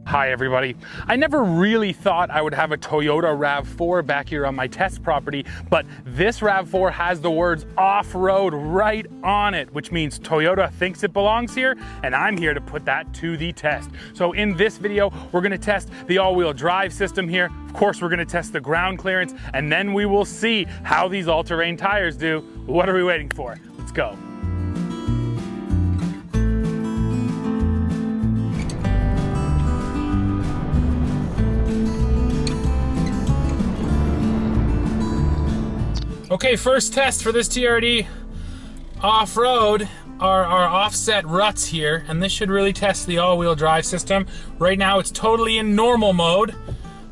Hi everybody. I never really thought I would have a Toyota RAV4 back here on my test property, but this RAV4 has the words off-road right on it, which means Toyota thinks it belongs here, and I'm here to put that to the test. So in this video, we're gonna test the all-wheel drive system here. Of course, we're gonna test the ground clearance, and then we will see how these all-terrain tires do. What are we waiting for? Let's go. Okay, first test for this TRD off-road are our offset ruts here, and this should really test the all-wheel drive system. Right now it's totally in normal mode.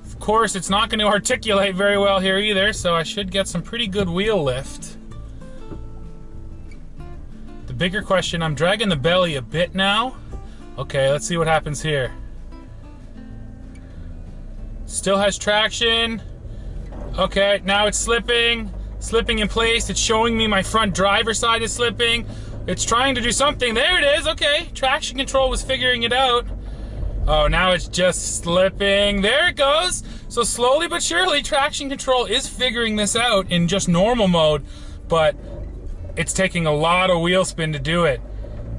Of course, it's not going to articulate very well here either, so I should get some pretty good wheel lift. The bigger question, I'm dragging the belly a bit now. Okay, let's see what happens here. Still has traction. Okay, now it's slipping in place. It's showing me my front driver's side is slipping. It's trying to do something. There it is. Okay, traction control was figuring it out. Oh, now it's just slipping. There it goes. So slowly but surely, traction control is figuring this out in just normal mode, but it's taking a lot of wheel spin to do it.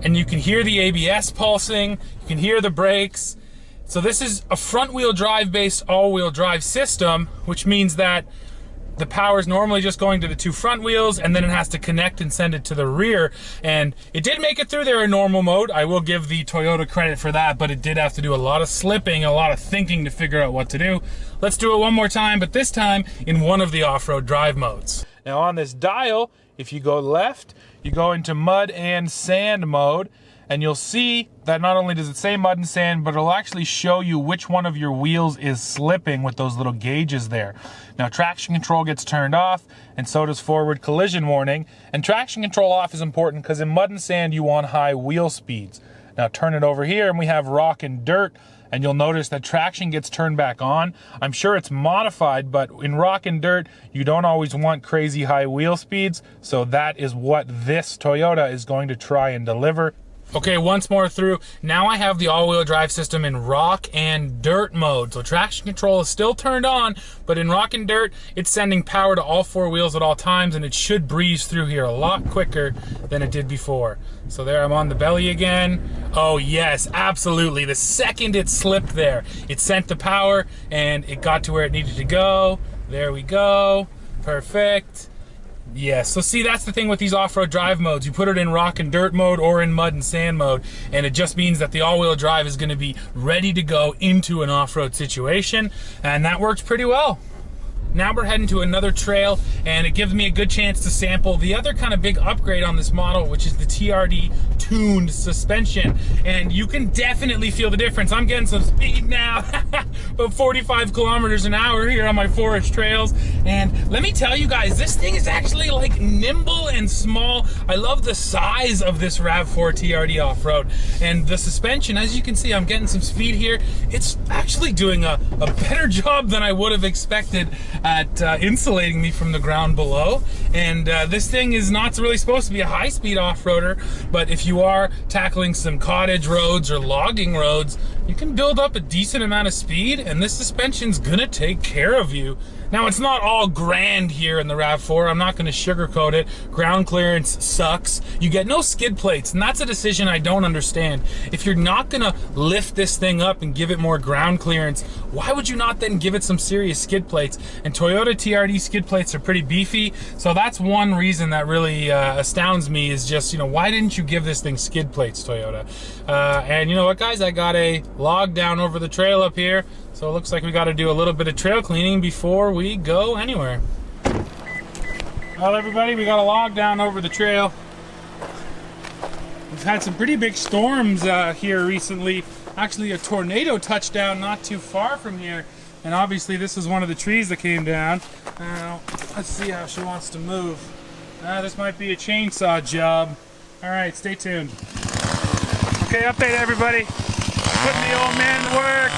And you can hear the ABS pulsing. You can hear the brakes. So this is a front wheel drive based all-wheel drive system, which means that the power is normally just going to the two front wheels, and then it has to connect and send it to the rear. And it did make it through there in normal mode. I will give the Toyota credit for that, but it did have to do a lot of slipping, a lot of thinking to figure out what to do. Let's do it one more time, but this time in one of the off-road drive modes. Now on this dial, if you go left, you go into mud and sand mode, and you'll see that not only does it say mud and sand, but it'll actually show you which one of your wheels is slipping with those little gauges there. Now traction control gets turned off, and so does forward collision warning. And traction control off is important because in mud and sand you want high wheel speeds. Now turn it over here and we have rock and dirt, and you'll notice that traction gets turned back on. I'm sure it's modified, but in rock and dirt, you don't always want crazy high wheel speeds, so that is what this Toyota is going to try and deliver. Okay, once more through. Now I have the all-wheel drive system in rock and dirt mode. So traction control is still turned on, but in rock and dirt, it's sending power to all four wheels at all times, and it should breeze through here a lot quicker than it did before. So there, I'm on the belly again. Oh yes, absolutely. The second it slipped there, it sent the power and it got to where it needed to go. There we go. Perfect. Yes, so see, that's the thing with these off-road drive modes. You put it in rock and dirt mode or in mud and sand mode, and it just means that the all-wheel drive is going to be ready to go into an off-road situation, and that works pretty well. Now we're heading to another trail, and it gives me a good chance to sample the other kind of big upgrade on this model, which is the TRD tuned suspension. And you can definitely feel the difference. I'm getting some speed now, about 45 kilometers an hour here on my forest trails. And let me tell you guys, this thing is actually like nimble and small. I love the size of this RAV4 TRD off-road. And the suspension, as you can see, I'm getting some speed here. It's actually doing a better job than I would have expected at insulating me from the ground below. And this thing is not really supposed to be a high-speed off-roader, but if you are tackling some cottage roads or logging roads, you can build up a decent amount of speed, and this suspension's gonna take care of you. Now, it's not all grand here in the RAV4. I'm not going to sugarcoat it. Ground clearance sucks. You get no skid plates, and that's a decision I don't understand. If you're not going to lift this thing up and give it more ground clearance, why would you not then give it some serious skid plates? And Toyota TRD skid plates are pretty beefy, so that's one reason that really astounds me is just, you know, why didn't you give this thing skid plates, Toyota? And you know what, guys? I got a log down over the trail up here. So it looks like we got to do a little bit of trail cleaning before we go anywhere. Well, everybody, we got a log down over the trail. We've had some pretty big storms here recently. Actually, a tornado touchdown not too far from here. And obviously, this is one of the trees that came down. Now, let's see how she wants to move. This might be a chainsaw job. All right, stay tuned. Okay, update everybody. Putting the old man to work.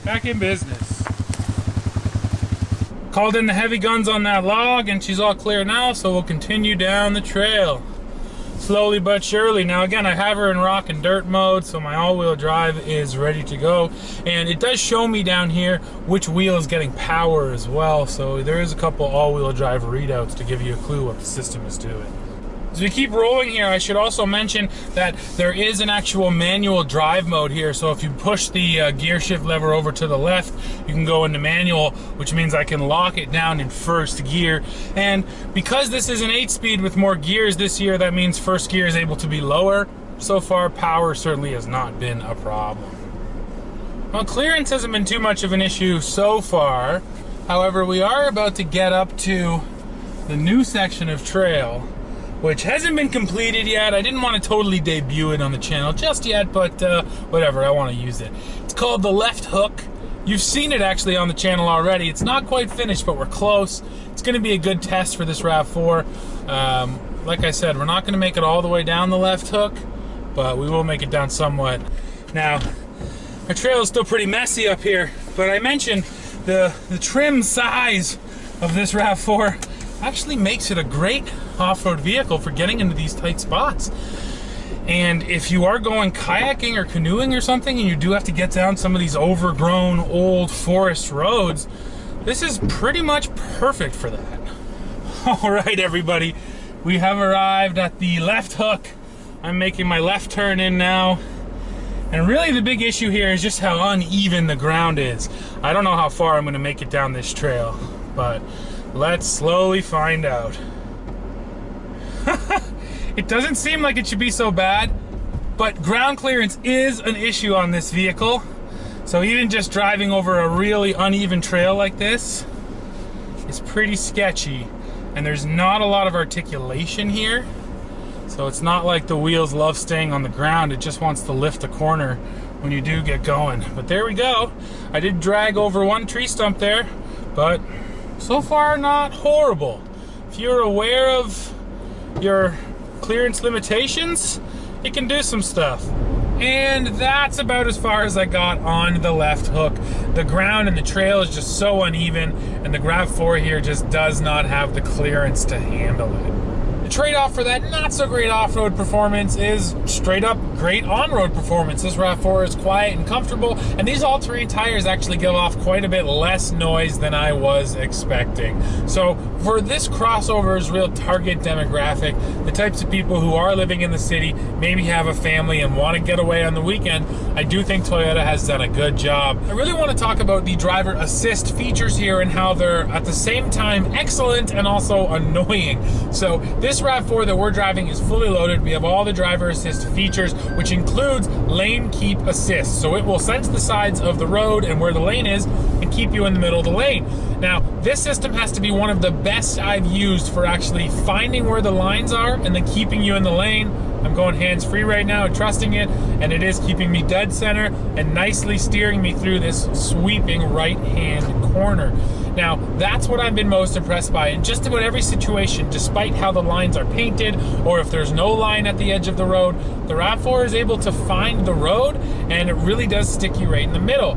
Back in business. Called in the heavy guns on that log and she's all clear now, so we'll continue down the trail. Slowly but surely. Now again, I have her in rock and dirt mode, so my all-wheel drive is ready to go. And it does show me down here which wheel is getting power as well, so there is a couple all-wheel drive readouts to give you a clue what the system is doing. As we keep rolling here, I should also mention that there is an actual manual drive mode here. So if you push the gear shift lever over to the left, you can go into manual, which means I can lock it down in first gear. And because this is an 8-speed with more gears this year, that means first gear is able to be lower. So far, power certainly has not been a problem. Well, clearance hasn't been too much of an issue so far. However, we are about to get up to the new section of trail, which hasn't been completed yet. I didn't want to totally debut it on the channel just yet, but whatever, I want to use it. It's called the left hook. You've seen it actually on the channel already. It's not quite finished, but we're close. It's going to be a good test for this RAV4. Like I said, we're not going to make it all the way down the left hook, but we will make it down somewhat. Now, our trail is still pretty messy up here, but I mentioned the trim size of this RAV4 actually makes it a great off-road vehicle for getting into these tight spots. And if you are going kayaking or canoeing or something and you do have to get down some of these overgrown old forest roads, this is pretty much perfect for that. All right, everybody, we have arrived at the left hook. I'm making my left turn in now. And really the big issue here is just how uneven the ground is. I don't know how far I'm going to make it down this trail, but let's slowly find out. It doesn't seem like it should be so bad, but ground clearance is an issue on this vehicle. So even just driving over a really uneven trail like this is pretty sketchy. And there's not a lot of articulation here. So it's not like the wheels love staying on the ground. It just wants to lift a corner when you do get going. But there we go. I did drag over one tree stump there, but so far not horrible. If you're aware of your clearance limitations, it can do some stuff. And that's about as far as I got on the left hook. The ground and the trail is just so uneven, and the RAV4 here just does not have the clearance to handle it. The trade-off for that not so great off-road performance is straight up great on-road performance. This RAV4 is quiet and comfortable, and these all-terrain tires actually give off quite a bit less noise than I was expecting. So for this crossover's real target demographic, the types of people who are living in the city, maybe have a family and want to get away on the weekend, I do think Toyota has done a good job. I really want to talk about the driver assist features here and how they're at the same time excellent and also annoying. So this RAV4 that we're driving is fully loaded. We have all the driver assist features, which includes lane keep assist. So it will sense the sides of the road and where the lane is and keep you in the middle of the lane. Now, this system has to be one of the best I've used for actually finding where the lines are and then keeping you in the lane. I'm going hands-free right now and trusting it, and it is keeping me dead center and nicely steering me through this sweeping right-hand corner. Now, that's what I've been most impressed by in just about every situation, despite how the lines are painted or if there's no line at the edge of the road. The RAV4 is able to find the road, and it really does stick you right in the middle.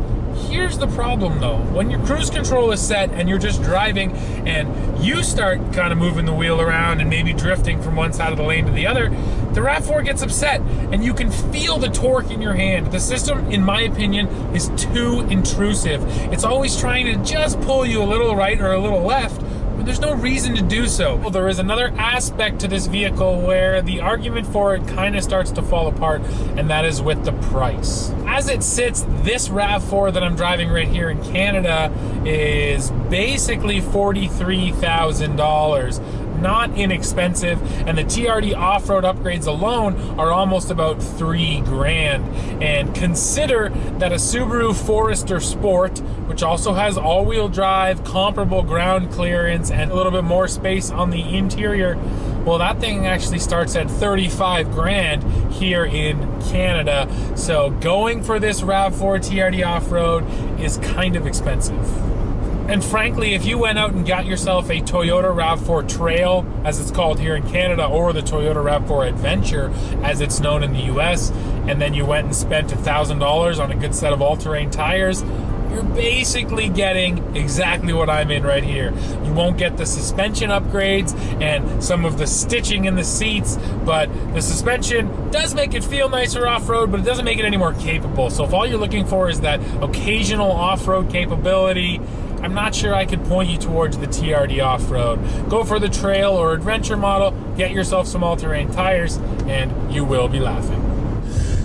Here's the problem though. When your cruise control is set and you're just driving and you start kind of moving the wheel around and maybe drifting from one side of the lane to the other, the RAV4 gets upset and you can feel the torque in your hand. The system, in my opinion, is too intrusive. It's always trying to just pull you a little right or a little left, but there's no reason to do so. Well, there is another aspect to this vehicle where the argument for it kind of starts to fall apart, and that is with the price. As it sits, this RAV4 that I'm driving right here in Canada is basically $43,000. Not inexpensive, and the TRD off-road upgrades alone are almost about $3,000. And consider that a Subaru Forester Sport, which also has all-wheel drive, comparable ground clearance, and a little bit more space on the interior, well, that thing actually starts at $35,000 here in Canada. So going for this RAV4 TRD off-road is kind of expensive. And frankly, if you went out and got yourself a Toyota RAV4 Trail, as it's called here in Canada, or the Toyota RAV4 Adventure, as it's known in the US, and then you went and spent $1,000 on a good set of all-terrain tires, you're basically getting exactly what I'm in right here. You won't get the suspension upgrades and some of the stitching in the seats, but the suspension does make it feel nicer off-road, but it doesn't make it any more capable. So if all you're looking for is that occasional off-road capability, I'm not sure I could point you towards the TRD off-road. Go for the trail or adventure model, get yourself some all-terrain tires, and you will be laughing.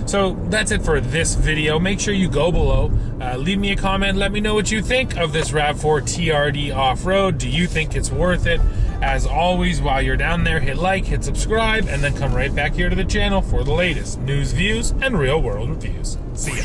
So that's it for this video. Make sure you go below, leave me a comment, let me know what you think of this RAV4 TRD off-road. Do you think it's worth it? As always, while you're down there, hit like, hit subscribe, and then come right back here to the channel for the latest news, views, and real-world reviews. See ya.